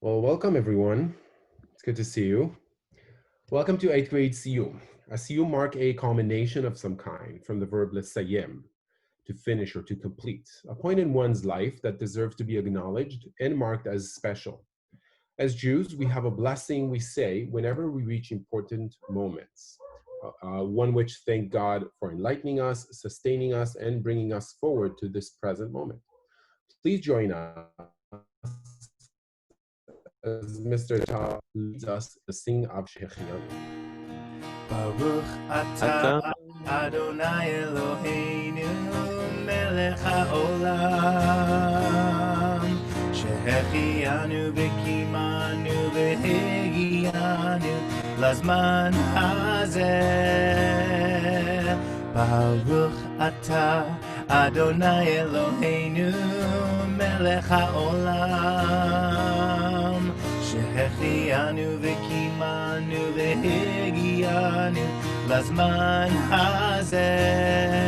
Well, welcome everyone. It's good to see you. Welcome to 8th grade Siyum. A Siyum mark a culmination of some kind, from the verb lesayim, to finish or to complete, a point in one's life that deserves to be acknowledged and marked as special. As Jews, we have a blessing we say whenever we reach important moments, one which thank God for enlightening us, sustaining us, and bringing us forward to this present moment. Please join us as Mr. Ta leads us to sing of Shechianu. Baruch atah Adonai Eloheinu melech haolam shehechianu v'kimanu v'hegianu lazman hazeh. Baruch atah Adonai Eloheinu melech haolam shehechianu v'kimanu v'hegianu lazman hazeh.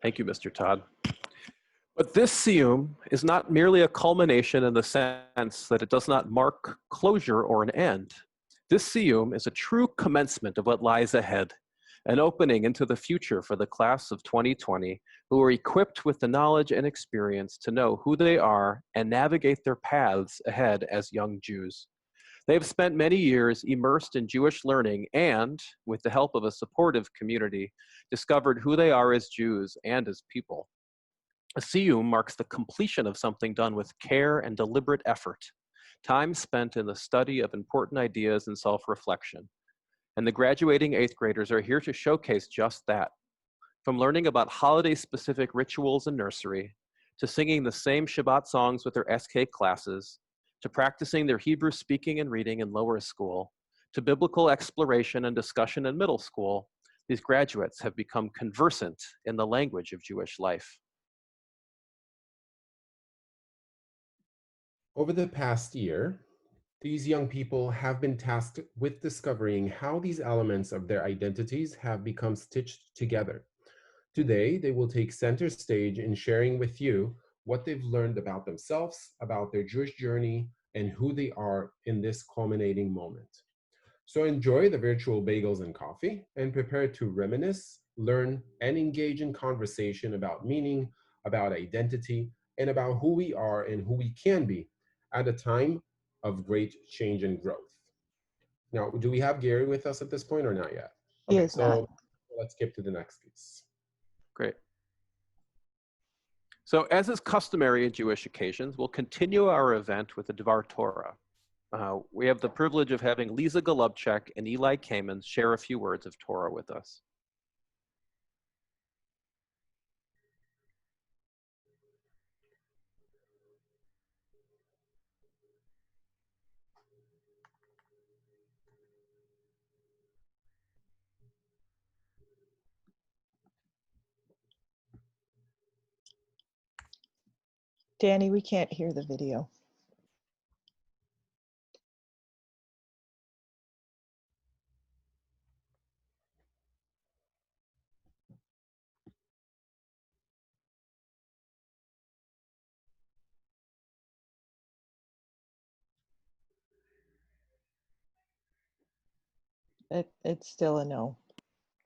Thank you, Mr. Todd. But this Siyum is not merely a culmination in the sense that it does not mark closure or an end. This Siyum is a true commencement of what lies ahead, an opening into the future for the class of 2020, who are equipped with the knowledge and experience to know who they are and navigate their paths ahead as young Jews. They have spent many years immersed in Jewish learning and, with the help of a supportive community, discovered who they are as Jews and as people. A Siyum marks the completion of something done with care and deliberate effort, time spent in the study of important ideas and self-reflection. And the graduating 8th graders are here to showcase just that. From learning about holiday-specific rituals in nursery, to singing the same Shabbat songs with their SK classes, to practicing their Hebrew speaking and reading in lower school, to biblical exploration and discussion in middle school, these graduates have become conversant in the language of Jewish life. Over the past year, these young people have been tasked with discovering how these elements of their identities have become stitched together. Today, they will take center stage in sharing with you what they've learned about themselves, about their Jewish journey, and who they are in this culminating moment. So enjoy the virtual bagels and coffee and prepare to reminisce, learn, and engage in conversation about meaning, about identity, and about who we are and who we can be at a time of great change and growth. Now, do we have Gary with us at this point or not yet? Okay, so let's skip to the next piece. Great. So as is customary in Jewish occasions, we'll continue our event with the Dvar Torah. We have the privilege of having Lisa Golubchak and Eli Kamen share a few words of Torah with us. Danny, we can't hear the video. It's still a no.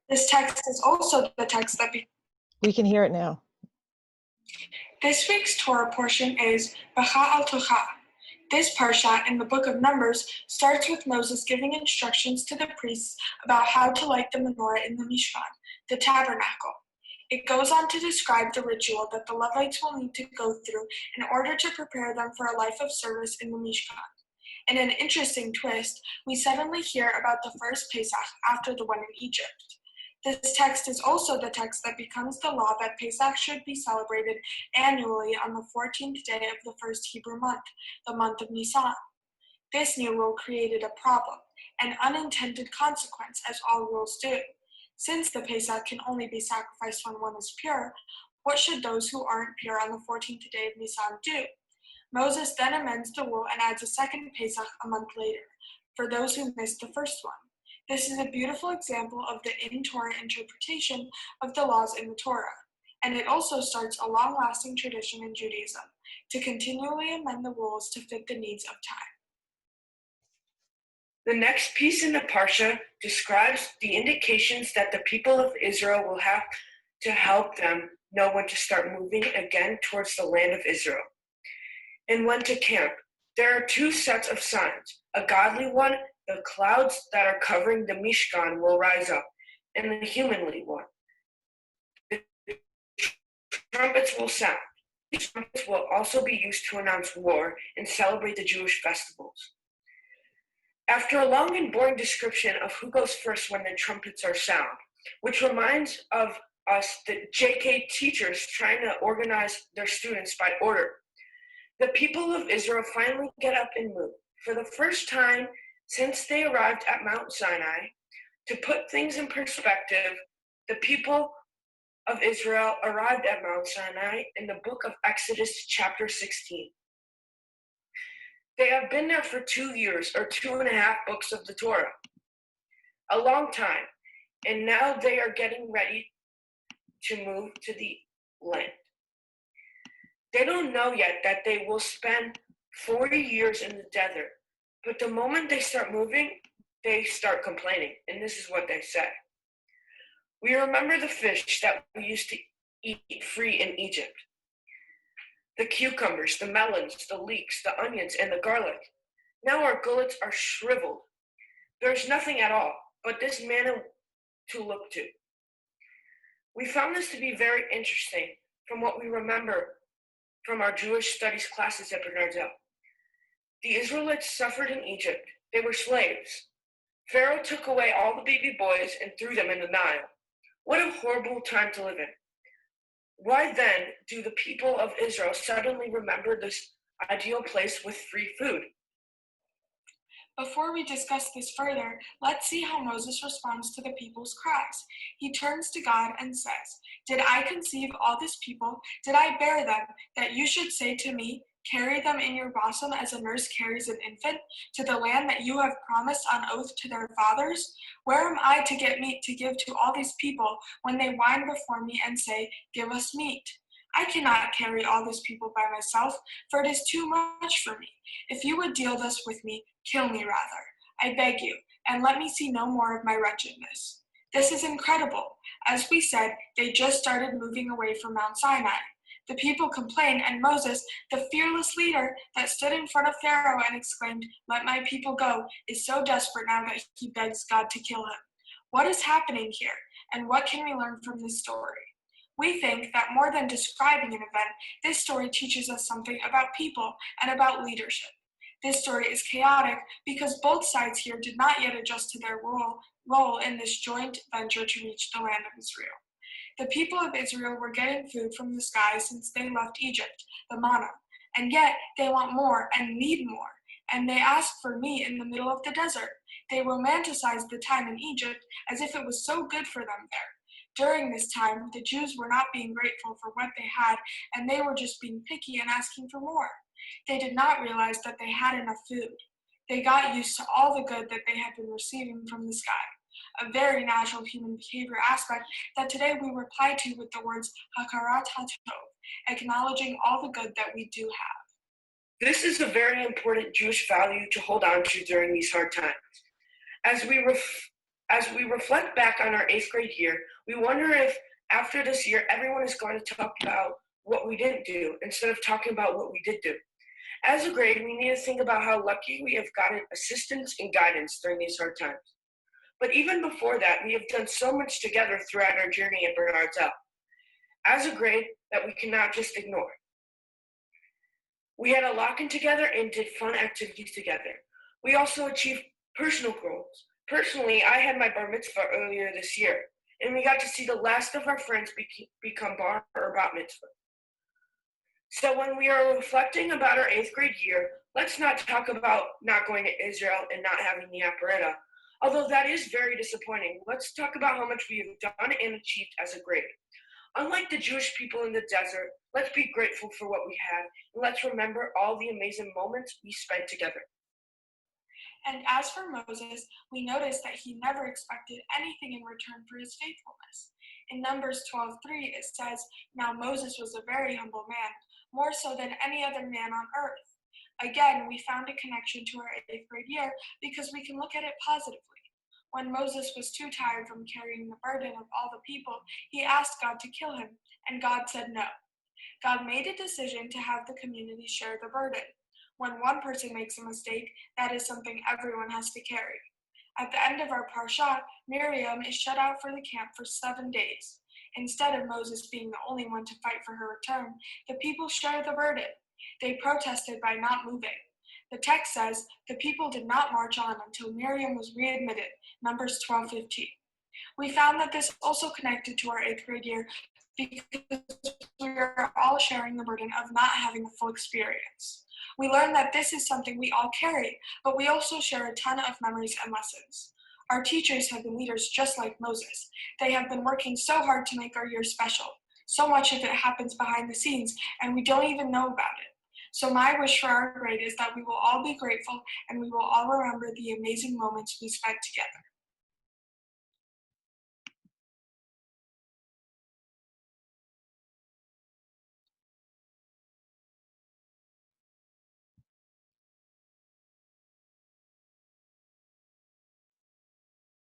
This text is also the text that We can hear it now. This week's Torah portion is Breakout Rooms. This parsha in the book of Numbers starts with Moses giving instructions to the priests about how to light the menorah in the Mishkan, the tabernacle. It goes on to describe the ritual that the Levites will need to go through in order to prepare them for a life of service in the Mishkan. In an interesting twist, we suddenly hear about the first Pesach after the one in Egypt. This text is also the text that becomes the law that Pesach should be celebrated annually on the 14th day of the first Hebrew month, the month of Nisan. This new rule created a problem, an unintended consequence, as all rules do. Since the Pesach can only be sacrificed when one is pure, What should those who aren't pure on the 14th day of Nisan do? Moses then amends the rule and adds a second Pesach a month later, for those who missed the first one. This is a beautiful example of the in-Torah interpretation of the laws in the Torah, and it also starts a long-lasting tradition in Judaism to continually amend the rules to fit the needs of time. The next piece in the Parsha describes the indications that the people of Israel will have to help them know when to start moving again towards the land of Israel and when to camp. There are two sets of signs. A godly one, the clouds that are covering the Mishkan will rise up, and the humanly one. The trumpets will sound. These trumpets will also be used to announce war and celebrate the Jewish festivals. After a long and boring description of who goes first when the trumpets are sound, which reminds of us the JK teachers trying to organize their students by order, the people of Israel finally get up and move. For the first time since they arrived at Mount Sinai, to put things in perspective, the people of Israel arrived at Mount Sinai in the book of Exodus chapter 16. They have been there for 2 years, or 2.5 books of the Torah. A long time. And now they are getting ready to move to the land. They don't know yet that they will spend 40 years in the desert. But the moment they start moving, they start complaining. And this is what they say. We remember the fish that we used to eat free in Egypt. The cucumbers, the melons, the leeks, the onions, and the garlic. Now our gullets are shriveled. There's nothing at all but this manna to look to. We found this to be very interesting from what we remember from our Jewish studies classes at Bernard Zell. The Israelites suffered in Egypt. They were slaves. Pharaoh took away all the baby boys and threw them in the Nile. What a horrible time to live in. Why then do the people of Israel suddenly remember this ideal place with free food? Before we discuss this further, let's see how Moses responds to the people's cries. He turns to God and says, "Did I conceive all this people? Did I bear them, that you should say to me, carry them in your bosom as a nurse carries an infant, to the land that you have promised on oath to their fathers? Where am I to get meat to give to all these people when they whine before me and say, 'Give us meat'? I cannot carry all this people by myself, for it is too much for me. If you would deal thus with me, kill me rather, I beg you, and let me see no more of my wretchedness." This is incredible. As we said, they just started moving away from Mount Sinai. The people complained, and Moses, the fearless leader that stood in front of Pharaoh and exclaimed, "Let my people go," is so desperate now that he begs God to kill him. What is happening here, and what can we learn from this story? We think that more than describing an event, this story teaches us something about people and about leadership. This story is chaotic because both sides here did not yet adjust to their role in this joint venture to reach the land of Israel. The people of Israel were getting food from the sky since they left Egypt, the manna, and yet they want more and need more, and they ask for meat in the middle of the desert. They romanticized the time in Egypt as if it was so good for them there. During this time, the Jews were not being grateful for what they had, and they were just being picky and asking for more. They did not realize that they had enough food. They got used to all the good that they had been receiving from the sky, a very natural human behavior aspect that today we reply to with the words hakarat hatov, acknowledging all the good that we do have. This is a very important Jewish value to hold on to during these hard times. As we reflect back on our 8th grade year, we wonder if after this year everyone is going to talk about what we didn't do instead of talking about what we did do. As a grade, we need to think about how lucky we have gotten assistance and guidance during these hard times. But even before that, we have done so much together throughout our journey at Bernard Zell. As a grade, that we cannot just ignore. We had a lock-in together and did fun activities together. We also achieved personal goals. Personally, I had my bar mitzvah earlier this year, and we got to see the last of our friends become bar or bat mitzvah. So when we are reflecting about our 8th grade year, let's not talk about not going to Israel and not having the operetta. Although that is very disappointing, let's talk about how much we have done and achieved as a grade. Unlike the Jewish people in the desert, let's be grateful for what we have, and let's remember all the amazing moments we spent together. And as for Moses, we notice that he never expected anything in return for his faithfulness. In Numbers 12:3, it says, "Now Moses was a very humble man, more so than any other man on earth." Again, we found a connection to our 8th grade year because we can look at it positively. When Moses was too tired from carrying the burden of all the people, he asked God to kill him, and God said no. God made a decision to have the community share the burden. When one person makes a mistake, that is something everyone has to carry. At the end of our parsha, Miriam is shut out for the camp for 7 days. Instead of Moses being the only one to fight for her return, the people share the burden. They protested by not moving. The text says the people did not march on until Miriam was readmitted, Numbers 12:15. We found that this also connected to our 8th grade year because we are all sharing the burden of not having a full experience. We learned that this is something we all carry, but we also share a ton of memories and lessons. Our teachers have been leaders just like Moses. They have been working so hard to make our year special. So much of it happens behind the scenes, and we don't even know about it. So my wish for our grade is that we will all be grateful and we will all remember the amazing moments we spent together.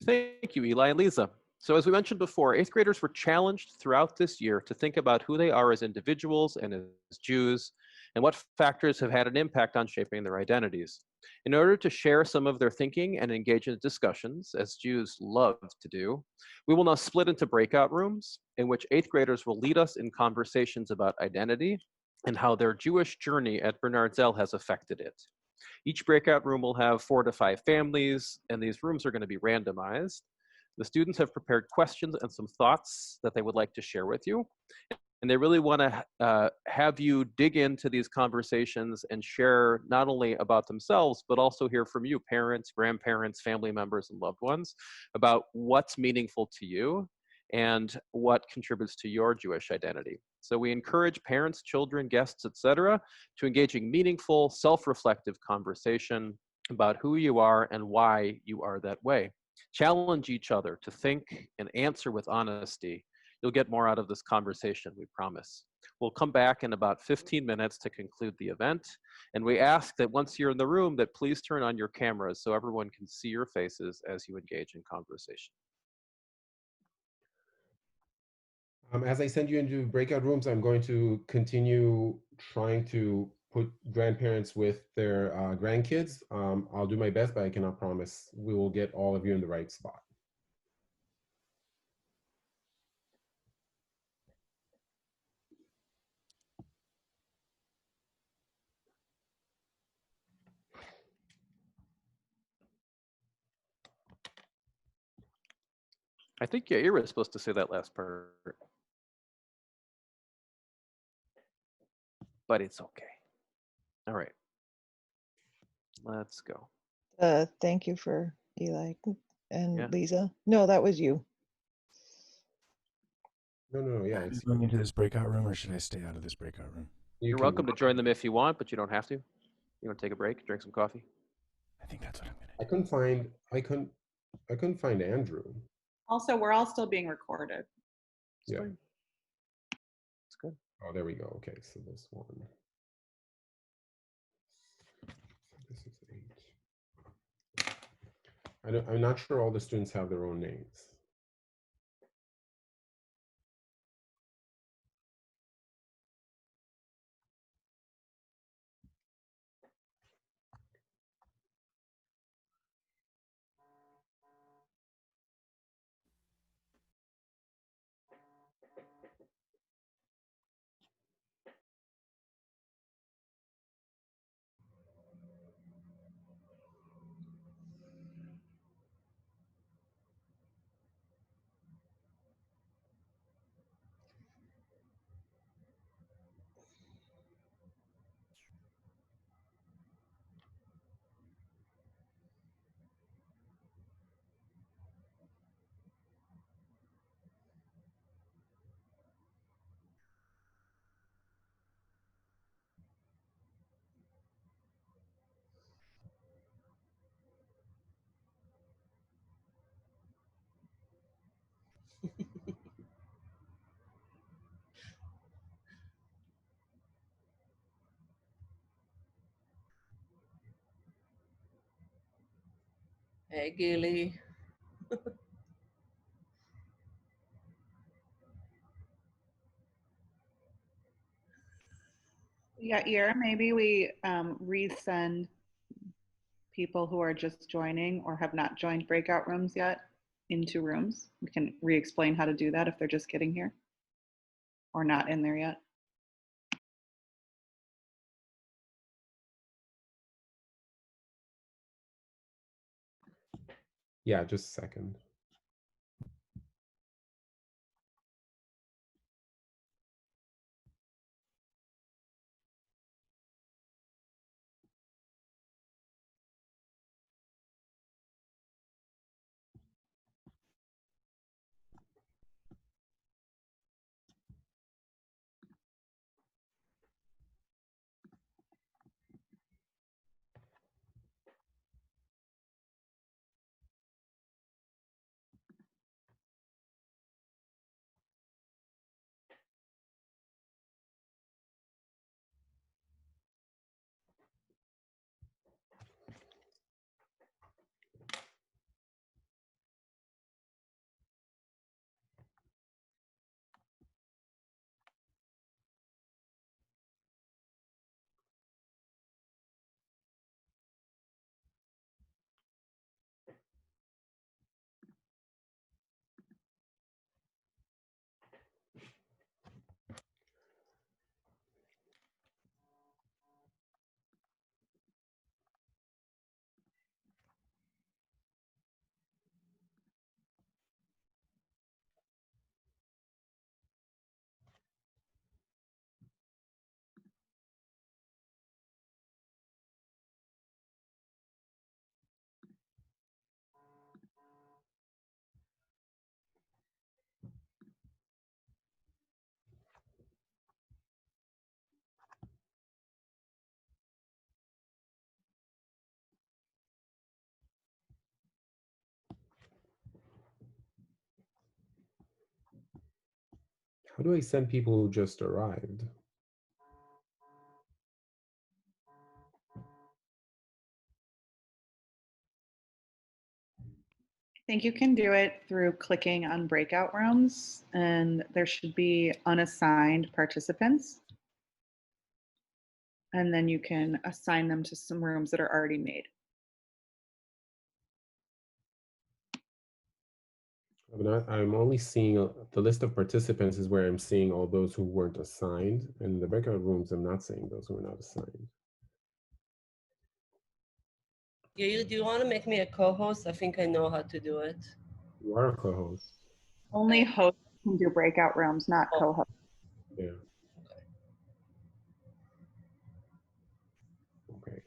Thank you, Eli and Lisa. So as we mentioned before, 8th graders were challenged throughout this year to think about who they are as individuals and as Jews, and what factors have had an impact on shaping their identities. In order to share some of their thinking and engage in discussions, as Jews love to do, we will now split into breakout rooms, in which 8th graders will lead us in conversations about identity and how their Jewish journey at Bernard Zell has affected it. Each breakout room will have 4 to 5 families, and these rooms are going to be randomized. The students have prepared questions and some thoughts that they would like to share with you. And they really want to have you dig into these conversations and share not only about themselves, but also hear from you, parents, grandparents, family members, and loved ones, about what's meaningful to you and what contributes to your Jewish identity. So we encourage parents, children, guests, etc., to engage in meaningful, self-reflective conversation about who you are and why you are that way. Challenge each other to think and answer with honesty. You'll get more out of this conversation, we promise. We'll come back in about 15 minutes to conclude the event. And we ask that once you're in the room, that please turn on your cameras so everyone can see your faces as you engage in conversation. As I send you into breakout rooms, I'm going to continue trying to put grandparents with their grandkids. I'll do my best, but I cannot promise we will get all of you in the right spot. I think Yair was supposed to say that last part, but it's okay. All right, let's go. Thank you for Eli and Yeah. Lisa. No, that was you. No, yeah. Are you going into this breakout room, or should I stay out of this breakout room? You're welcome to join them if you want, but you don't have to. You want to take a break, drink some coffee? I think that's what I'm gonna do. I couldn't find Andrew. Also, we're all still being recorded. Yeah. That's good. Oh, there we go. Okay, so this one. This is 8. I'm not sure all the students have their own names. Hey, Gilly. Yeah, maybe we resend people who are just joining or have not joined breakout rooms yet into rooms. We can re-explain how to do that if they're just getting here or not in there yet. Yeah, just a second. How do I send people who just arrived? I think you can do it through clicking on breakout rooms, and there should be unassigned participants. And then you can assign them to some rooms that are already made. I'm only seeing the list of participants is where I'm seeing all those who weren't assigned, and the breakout rooms, I'm not seeing those who were not assigned. Do you want to make me a co-host? I think I know how to do it. You are a co-host. Only hosts can do breakout rooms, not co-hosts. Yeah. Okay.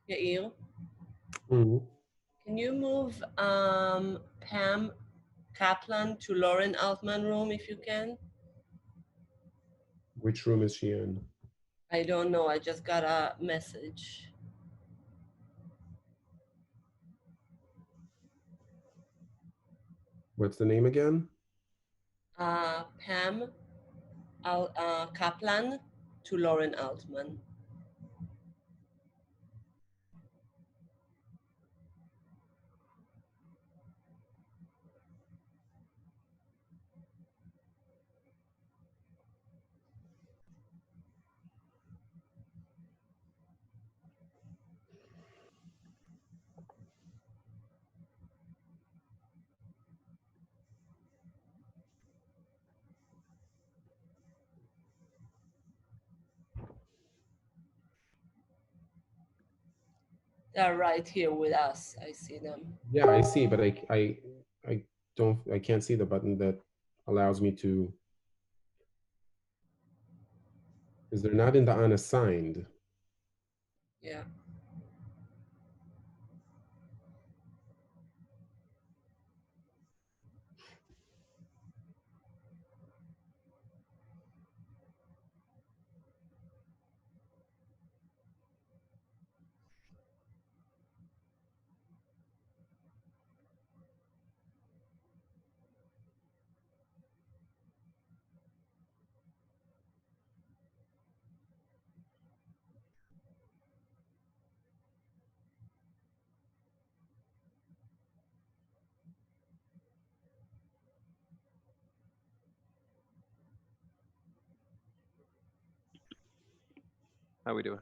Yair, Mm-hmm. can you move Pam Kaplan to Lauren Altman room if you can? Which room is she in? I don't know. I just got a message. What's the name again? Pam Kaplan to Lauren Altman. They're right here with us. I see them. Yeah, I see, but I can't see the button that allows me to, because they're not in the unassigned. Yeah. How we doing?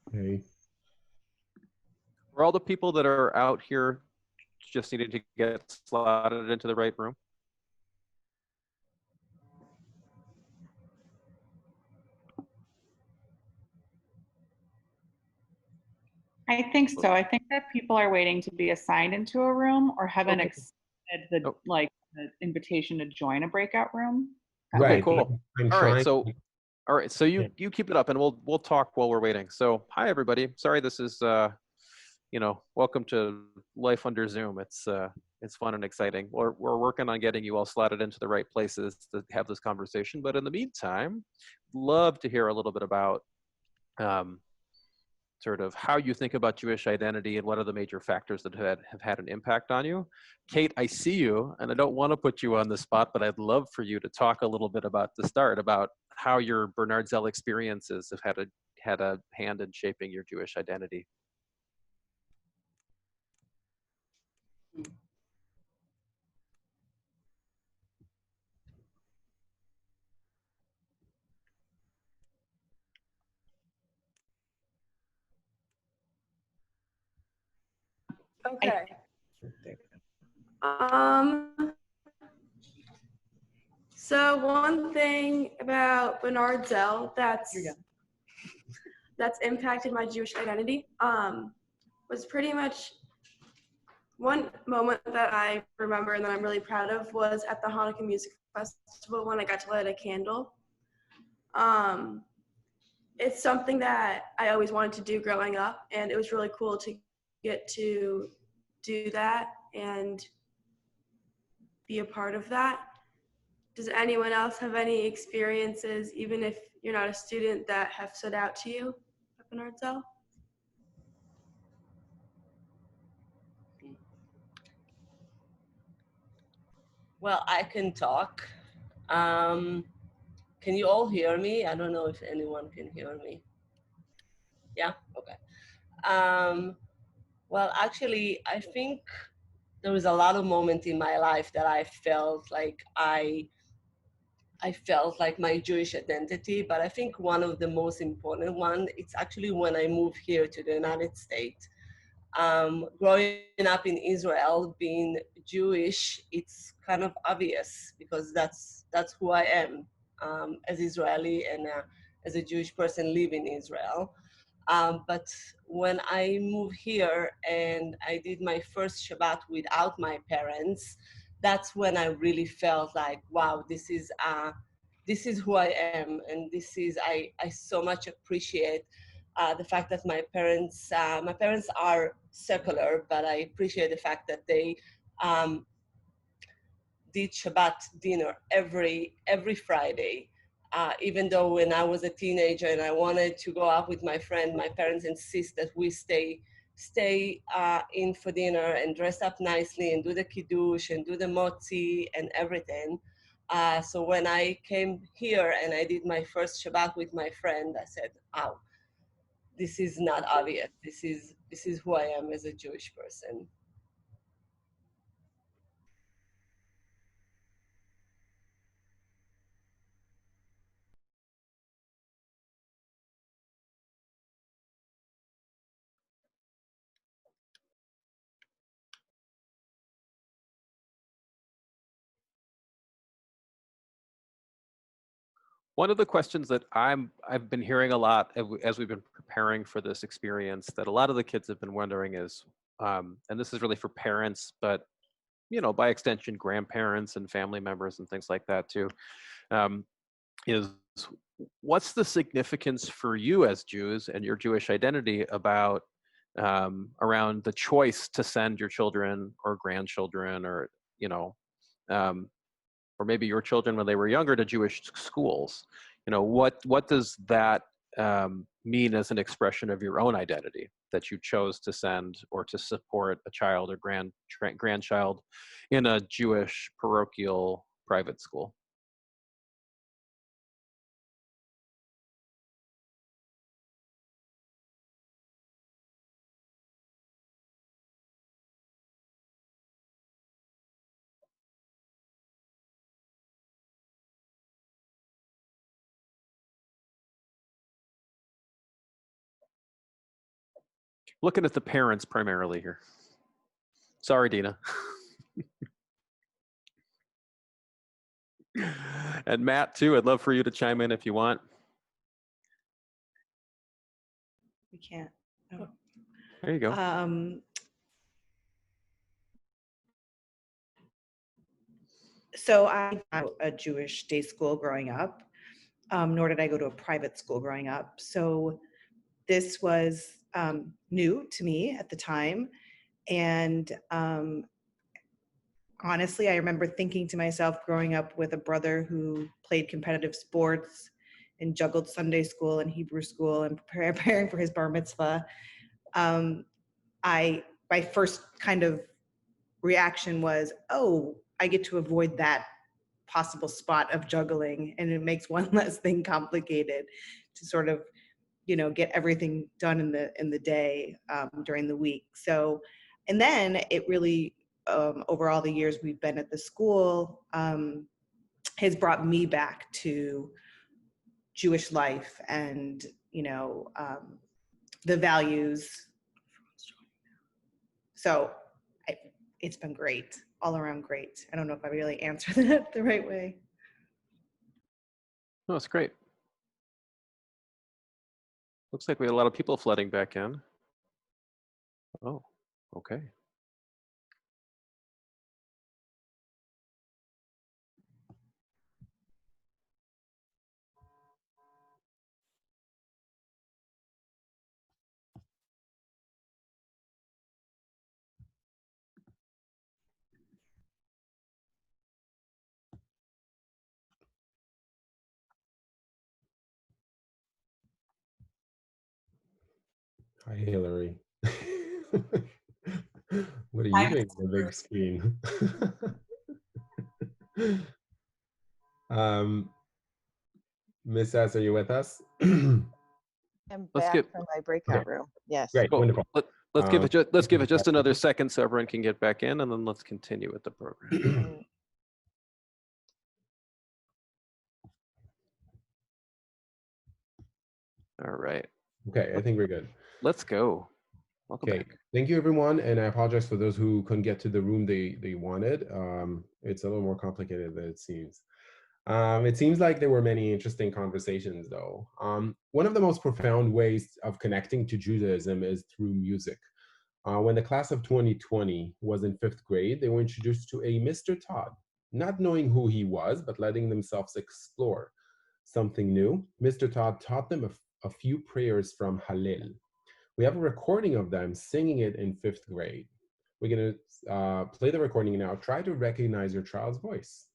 Okay. For all the people that are out here just needing to get slotted into the right room? I think so. I think that people are waiting to be assigned into a room or haven't Okay. accepted the Oh. like the invitation to join a breakout room. Okay, Right. cool. I'm All right, trying. so you keep it up and we'll talk while we're waiting. So hi everybody. Sorry this is welcome to life under Zoom. It's fun and exciting. We're working on getting you all slotted into the right places to have this conversation. But in the meantime, love to hear a little bit about sort of how you think about Jewish identity and what are the major factors that have had an impact on you. Kate, I see you, and I don't want to put you on the spot, but I'd love for you to talk a little bit about how your Bernard Zell experiences have had a hand in shaping your Jewish identity. Okay. Um, so one thing about Bernard Zell that's impacted my Jewish identity was pretty much one moment that I remember and that I'm really proud of was at the Hanukkah Music Festival when I got to light a candle. It's something that I always wanted to do growing up, and it was really cool to get to do that and be a part of that. Does anyone else have any experiences, even if you're not a student, that have stood out to you at Bernard Zell? Well, I can talk. Can you all hear me? I don't know if anyone can hear me. Yeah? Okay. Well, actually, I think there was a lot of moments in my life that I felt like my Jewish identity, but I think one of the most important one, it's actually when I moved here to the United States. Growing up in Israel, being Jewish, it's kind of obvious because that's who I am as Israeli and as a Jewish person living in Israel. But when I moved here and I did my first Shabbat without my parents, that's when I really felt like, wow, this is who I am, and I so much appreciate the fact that my parents are secular, but I appreciate the fact that they did Shabbat dinner every Friday. Even though when I was a teenager and I wanted to go out with my friend, my parents insist that we stay in for dinner and dress up nicely and do the kiddush and do the motzi and everything. So when I came here and I did my first Shabbat with my friend, I said, "Wow, this is not obvious. This is who I am as a Jewish person." One of the questions that I've been hearing a lot as we've been preparing for this experience that a lot of the kids have been wondering is, and this is really for parents, but by extension, grandparents and family members and things like that too, is what's the significance for you as Jews and your Jewish identity about around the choice to send your children or grandchildren or or maybe your children when they were younger to Jewish schools? What does that mean as an expression of your own identity that you chose to send or to support a child or grandchild in a Jewish parochial private school? Looking at the parents primarily here. Sorry, Dina. And Matt, too, I'd love for you to chime in if you want. We can't. Oh. There you go. So I went to a Jewish day school growing up, nor did I go to a private school growing up. So this was new to me at the time. And honestly, I remember thinking to myself growing up with a brother who played competitive sports and juggled Sunday school and Hebrew school and preparing for his bar mitzvah. My first kind of reaction was, oh, I get to avoid that possible spot of juggling, and it makes one less thing complicated to sort of, get everything done in the day during the week. So, and then it really, over all the years we've been at the school, has brought me back to Jewish life and, the values. So it's been great, all around great. I don't know if I really answered that the right way. No, it's great. Looks like we had a lot of people flooding back in. Oh, okay. Hi, Hillary. What are you doing on the big screen? Miss S, are you with us? I'm Let's back get- from my breakout Okay. room. Yes. Great, Cool. wonderful. Let's give it just another second so everyone can get back in, and then let's continue with the program. Mm, All right, Okay, I think we're good. let's go. Welcome Okay, back. thank you everyone, and I apologize for those who couldn't get to the room they wanted. It's a little more complicated than it seems. It seems like there were many interesting conversations though. One of the most profound ways of connecting to Judaism is through music. When the class of 2020 was in 5th grade, they were introduced to a Mr. Todd, not knowing who he was, but letting themselves explore something new. Mr. Todd taught them a few prayers from Hallel. We have a recording of them singing it in 5th grade. We're gonna play the recording now. Try to recognize your child's voice.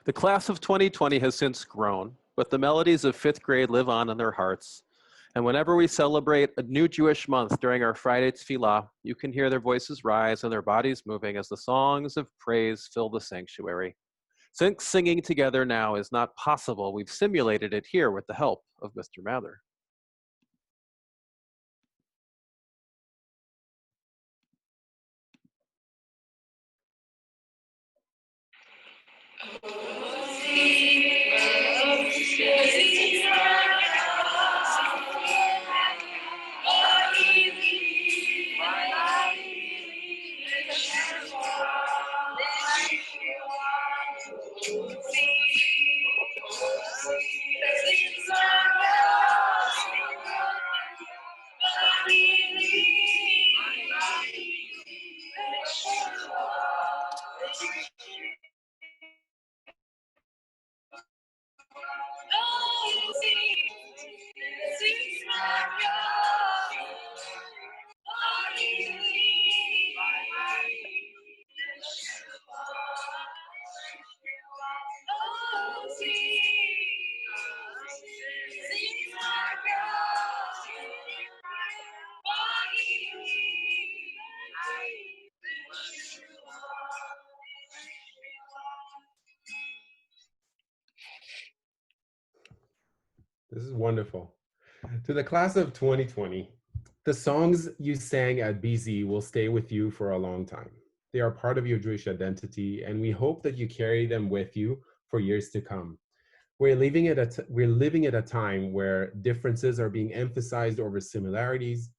The class of 2020 has since grown, but the melodies of 5th grade live on in their hearts. And whenever we celebrate a new Jewish month during our Friday Tefillah, you can hear their voices rise and their bodies moving as the songs of praise fill the sanctuary. Since singing together now is not possible, we've simulated it here with the help of Mr. Mather. This is wonderful. To the class of 2020, the songs you sang at BZ will stay with you for a long time. They are part of your Jewish identity, and we hope that you carry them with you for years to come. We're living at a time where differences are being emphasized over similarities,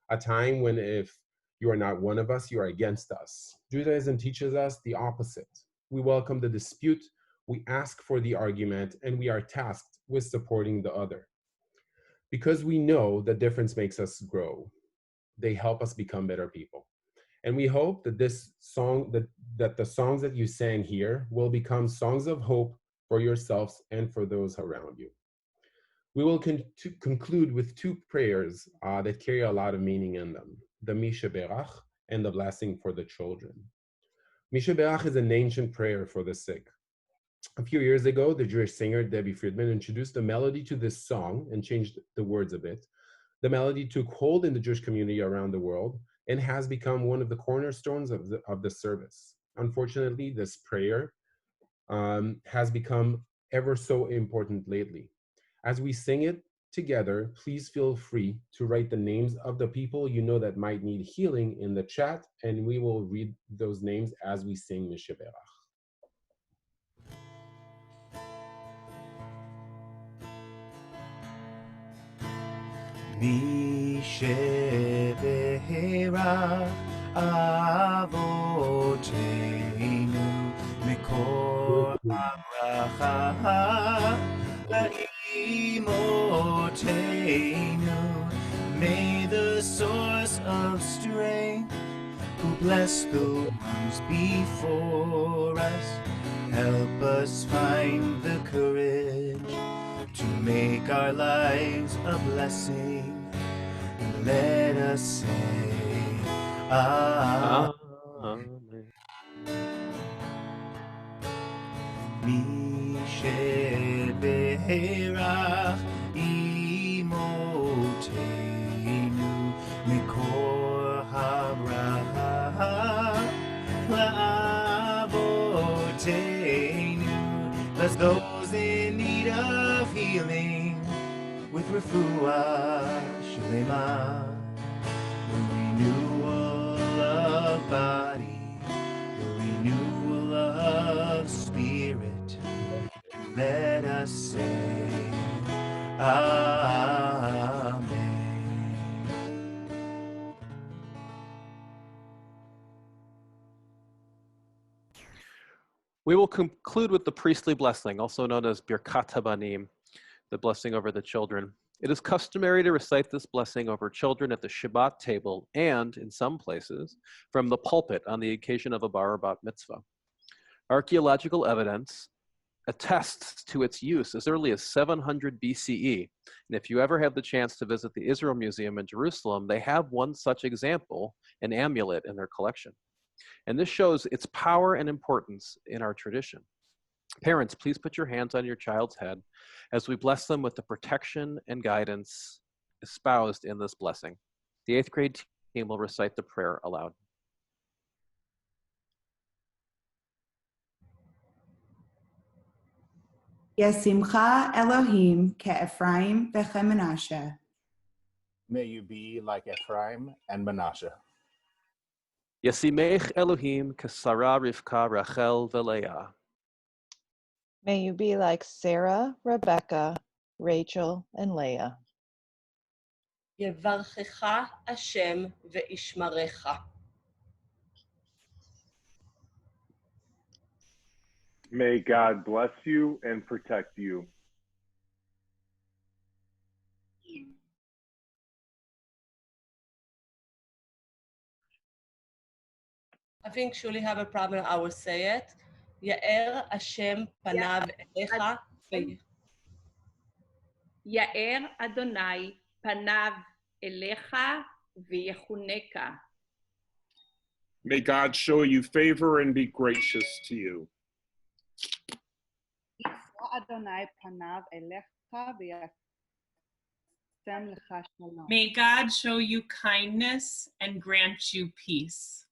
a time when if you are not one of us, you are against us. Judaism teaches us the opposite. We welcome the dispute, we ask for the argument, and we are tasked with supporting the other. Because we know that difference makes us grow, they help us become better people. And we hope that that the songs that you sang here will become songs of hope for yourselves and for those around you. We will conclude with two prayers that carry a lot of meaning in them, the Misha Berach and the blessing for the children. Misha Berach is an ancient prayer for the sick. A few years ago, the Jewish singer Debbie Friedman introduced the melody to this song and changed the words a bit. The melody took hold in the Jewish community around the world and has become one of the cornerstones of the service. Unfortunately, this prayer has become ever so important lately. As we sing it together, please feel free to write the names of the people you know that might need healing in the chat, and we will read those names as we sing Misha Berach. משבהרה אבותינו מקור הברכה לאמותינו. May the source of strength who bless the ones before us help us find the courage to make our lives a blessing. Let us say Amen. משבהרה אמותינו מקור הברכה לאבותינו. Bless those in need of healing with refuah shlema, the renewal of body, the renewal of spirit. Let us say Amen. We will conclude with the priestly blessing, also known as Birkat HaBanim, the blessing over the children. It is customary to recite this blessing over children at the Shabbat table and, in some places, from the pulpit on the occasion of a bar or bat mitzvah. Archaeological evidence attests to its use as early as 700 BCE. And if you ever have the chance to visit the Israel Museum in Jerusalem, they have one such example, an amulet, in their collection. And this shows its power and importance in our tradition. Parents, please put your hands on your child's head as we bless them with the protection and guidance espoused in this blessing. The 8th grade team will recite the prayer aloud. Yasimcha Elohim ke'Ephraim ve'chemenashe. May you be like Ephraim and Manasseh. Yasimech Elohim kesara Rivka Rachel veLeah. May you be like Sarah, Rebecca, Rachel, and Leah. יברכך השם וישמרך. May God bless you and protect you. I think surely have a problem. I will say it. Ya'er Hashem panav elecha. יאר אדוני פניו אליך ויחונקה. May God show you favor and be gracious to you. May God show you kindness and grant you peace.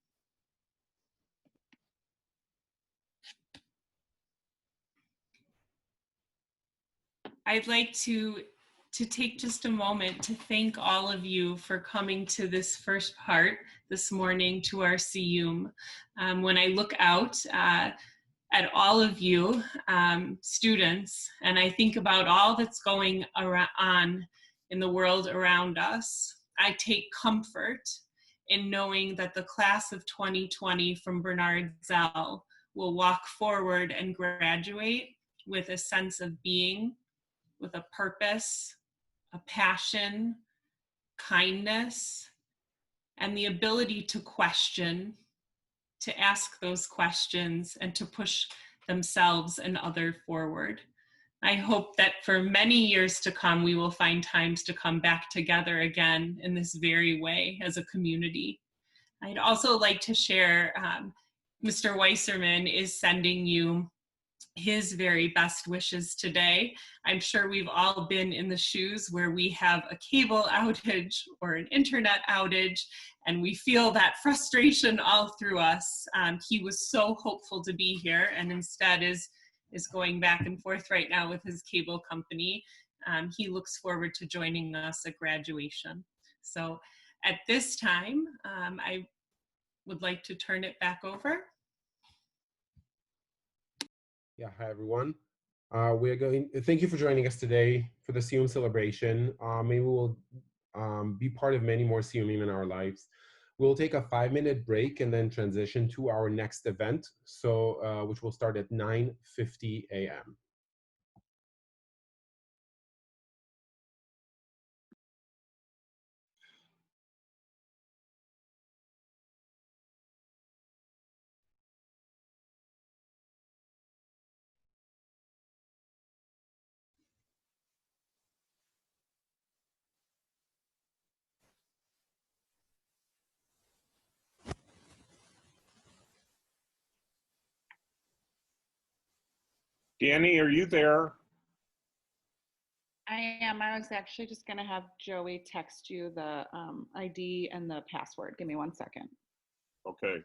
I'd like to take just a moment to thank all of you for coming to this first part this morning to our Siyum. When I look out at all of you students, and I think about all that's going on in the world around us, I take comfort in knowing that the class of 2020 from Bernard Zell will walk forward and graduate with a sense of being, with a purpose, a passion, kindness, and the ability to question, to ask those questions, and to push themselves and others forward. I hope that for many years to come, we will find times to come back together again in this very way as a community. I'd also like to share, Mr. Weisserman is sending you his very best wishes today. I'm sure we've all been in the shoes where we have a cable outage or an internet outage, and we feel that frustration all through us. He was so hopeful to be here, and instead is going back and forth right now with his cable company. He looks forward to joining us at graduation. So at this time, I would like to turn it back over. Yeah, hi everyone. Thank you for joining us today for the Siyum celebration. Maybe we'll be part of many more Siyumim in our lives. We'll take a 5-minute break and then transition to our next event, which will start at 9:50 a.m. Danny, are you there? I am. I was actually just going to have Joey text you the ID and the password. Give me 1 second. Okay.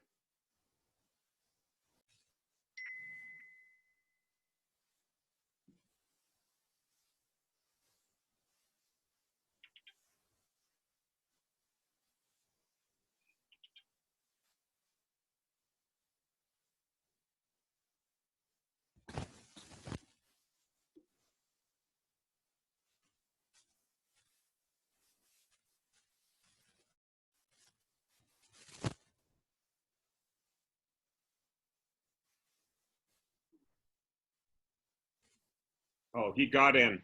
Oh, he got in.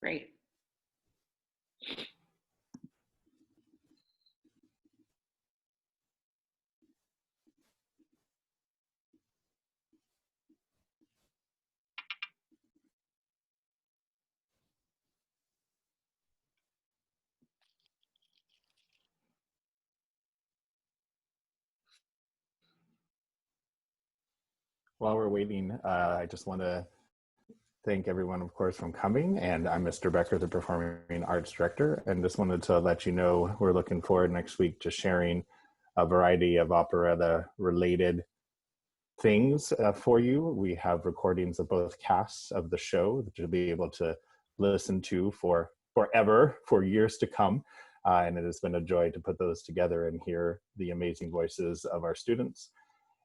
Great. While we're waiting, I just want to thank everyone, of course, from coming. And I'm Mr. Becker, the Performing Arts Director, and just wanted to let you know we're looking forward next week to sharing a variety of operetta-related things for you. We have recordings of both casts of the show that you'll be able to listen to for forever, for years to come. And it has been a joy to put those together and hear the amazing voices of our students.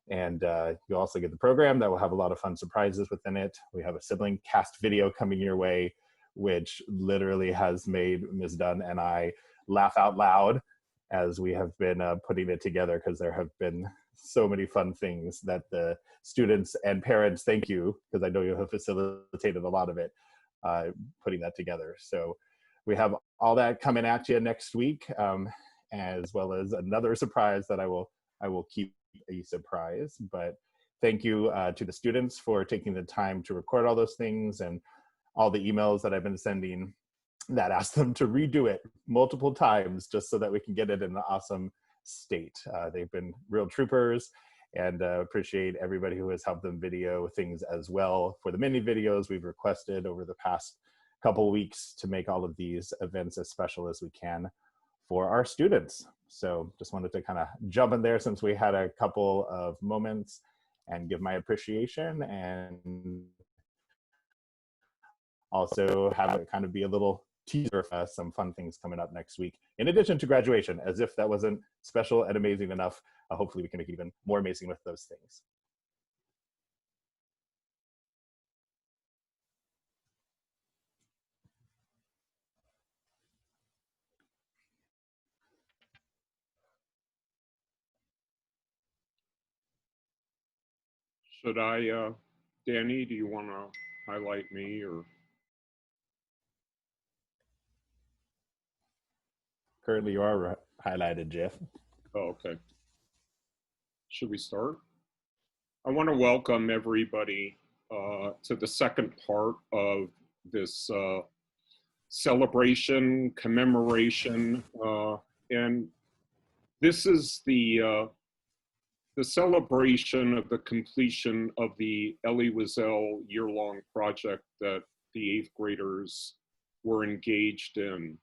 And you'll also get the program that will have a lot of fun surprises within it. We have a sibling cast video coming your way, which literally has made Ms. Dunn and I laugh out loud as we have been putting it together, because there have been so many fun things that the students and parents, thank you, because I know you have facilitated a lot of it, putting that together. So we have all that coming at you next week, as well as another surprise that I will keep a surprise. But thank you to the students for taking the time to record all those things, and all the emails that I've been sending that ask them to redo it multiple times just so that we can get it in an awesome state. They've been real troopers, and appreciate everybody who has helped them video things as well. For the mini videos we've requested over the past couple weeks to make all of these events as special as we can for our students. So just wanted to kind of jump in there since we had a couple of moments and give my appreciation, and also have it kind of be a little teaser for some fun things coming up next week, in addition to graduation, as if that wasn't special and amazing enough. Hopefully we can make it even more amazing with those things. Should I, Danny, do you want to highlight me or? Currently you are highlighted, Jeff. Oh, okay. Should we start? I want to welcome everybody to the second part of this celebration, commemoration, and this is the celebration of the completion of the Elie Wiesel year-long project that the 8th graders were engaged in.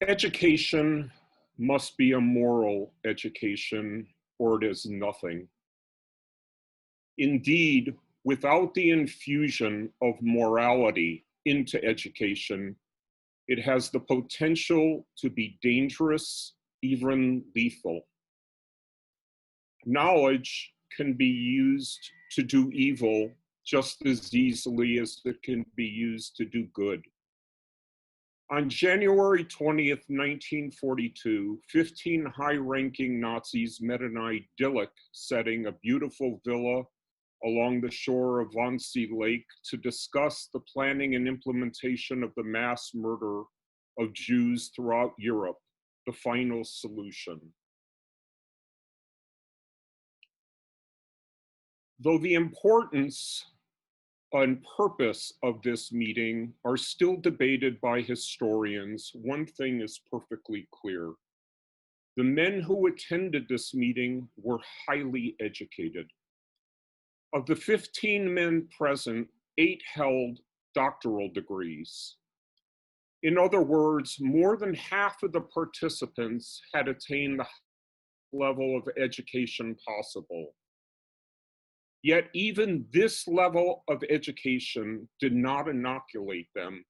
Education must be a moral education, or it is nothing. Indeed, without the infusion of morality into education, it has the potential to be dangerous, even lethal. Knowledge can be used to do evil just as easily as it can be used to do good. On January 20th, 1942, 15 high-ranking Nazis met in an idyllic setting, a beautiful villa along the shore of Wannsee Lake, to discuss the planning and implementation of the mass murder of Jews throughout Europe, the final solution. Though the importance and purpose of this meeting are still debated by historians, one thing is perfectly clear. The men who attended this meeting were highly educated. Of the 15 men present, 8 held doctoral degrees. In other words, more than half of the participants had attained the level of education possible. Yet even this level of education did not inoculate them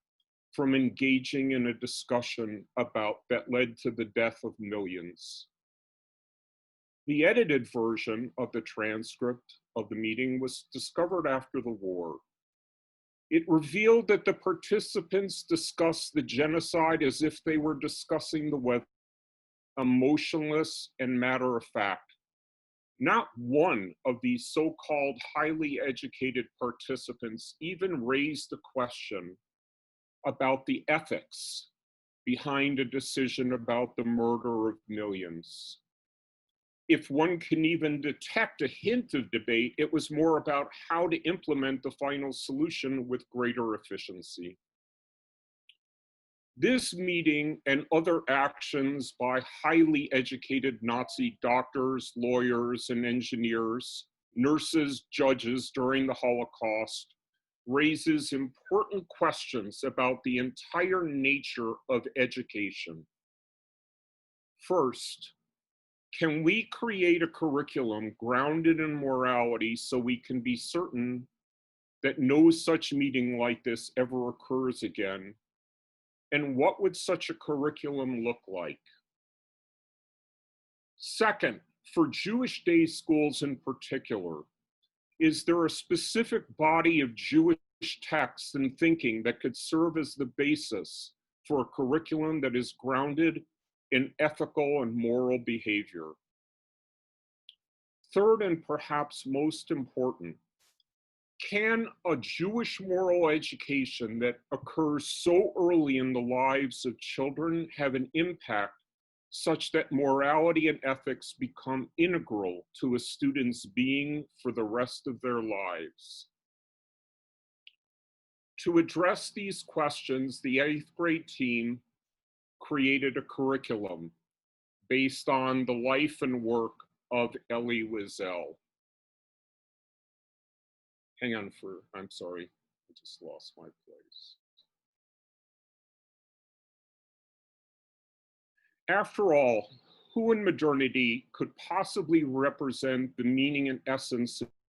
from engaging in a discussion that led to the death of millions. The edited version of the transcript of the meeting was discovered after the war. It revealed that the participants discussed the genocide as if they were discussing the weather, emotionless and matter of fact. Not one of these so-called highly educated participants even raised the question about the ethics behind a decision about the murder of millions. If one can even detect a hint of debate, it was more about how to implement the final solution with greater efficiency. This meeting and other actions by highly educated Nazi doctors, lawyers, and engineers, nurses, judges during the Holocaust raises important questions about the entire nature of education. First, can we create a curriculum grounded in morality so we can be certain that no such meeting like this ever occurs again? And what would such a curriculum look like? Second, for Jewish day schools in particular, is there a specific body of Jewish texts and thinking that could serve as the basis for a curriculum that is grounded in ethical and moral behavior? Third, and perhaps most important, Can a Jewish moral education that occurs so early in the lives of children have an impact such that morality and ethics become integral to a student's being for the rest of their lives? To address these questions, the 8th grade team created a curriculum based on the life and work of Elie Wiesel. Hang on I'm sorry, I just lost my place. After all, who in modernity could possibly represent the meaning and essence of